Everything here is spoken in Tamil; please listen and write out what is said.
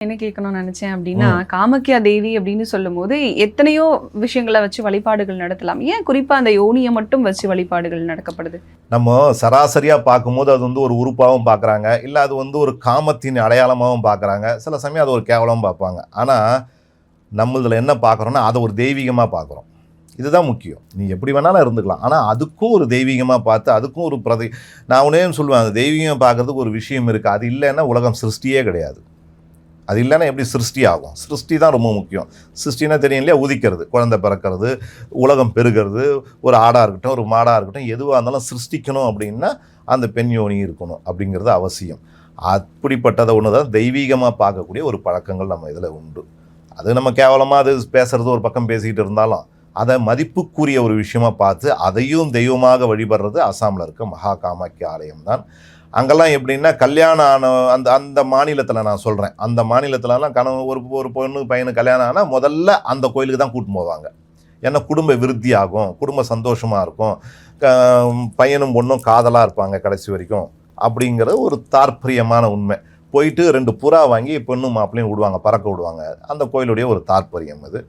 என்ன கேட்கணும்னு நினைச்சேன் அப்படின்னா, காமாக்யா தேவி அப்படின்னு சொல்லும்போது, எத்தனையோ விஷயங்கள வச்சு வழிபாடுகள் நடத்தலாம். ஏன் குறிப்பா அந்த யோனிய மட்டும் வச்சு வழிபாடுகள் நடக்கப்படுது? நம்ம சராசரியா பார்க்கும்போது அது ஒரு உறுப்பாவும் பார்க்குறாங்க. இல்ல அது ஒரு காமத்தின் அடையாளமாவும் பார்க்குறாங்க. சில சமயம் அது ஒரு கேவலமா பார்ப்பாங்க. ஆனா, நம்மள்துல என்ன பார்க்குறோம்னா, அத ஒரு தெய்வீகமா பார்க்குறோம். இதுதான் முக்கியம். நீ எப்படி வேணாலும் இருந்துக்கலாம். ஆனா, அதுக்கும் ஒரு தெய்வீகமா பார்த்து, அதுக்கும் ஒரு நான் ஒண்ணே சொல்லுவேன், அந்த தெய்வீகம் பார்க்கறதுக்கு ஒரு விஷயம் இருக்கு. அது இல்லன்னா உலகம் சிருஷ்டியே கிடையாது. அது இல்லைன்னா எப்படி சிருஷ்டி ஆகும்? சிருஷ்டி தான் ரொம்ப முக்கியம். சிருஷ்டினா தெரியும் இல்லையா? உதிக்கிறது, குழந்தை பிறக்கிறது, உலகம் பெருகிறது, ஒரு ஆடா இருக்கட்டும், ஒரு மாடா இருக்கட்டும், எதுவாக இருந்தாலும் சிருஷ்டிக்கணும் அப்படின்னா அந்த பெண் யோனி இருக்கணும் அப்படிங்கிறது அவசியம். அப்படிப்பட்டதை ஒன்று தான் தெய்வீகமாக பார்க்கக்கூடிய ஒரு பழக்கங்கள் நம்ம இதில் உண்டு. அது நம்ம கேவலமாக அது பேசுறது ஒரு பக்கம் பேசிக்கிட்டு இருந்தாலும், அதை மதிப்புக்குரிய ஒரு விஷயமா பார்த்து அதையும் தெய்வமாக வழிபடுறது அசாமில் இருக்க மகா காமாக்கிய ஆலயம் தான். அங்கெல்லாம் எப்படின்னா கல்யாணம் ஆன அந்த அந்த மாநிலத்தில் நான் சொல்கிறேன், அந்த மாநிலத்திலலாம் ஒரு ஒரு பொண்ணு பையனு கல்யாணம் ஆனால் முதல்ல அந்த கோயிலுக்கு தான் கூட்டின்னு போவாங்க. ஏன்னா குடும்ப விருத்தி ஆகும், குடும்ப சந்தோஷமாக இருக்கும், பையனும் பொண்ணும் காதலாக இருப்பாங்க கடைசி வரைக்கும் அப்படிங்கிற ஒரு தாற்பரியமான உண்மை. போயிட்டு 2 புறா வாங்கி பெண்ணும் மாப்பிள்ளையும் விடுவாங்க, பறக்க விடுவாங்க. அந்த கோயிலுடைய ஒரு தாற்பயம் அது.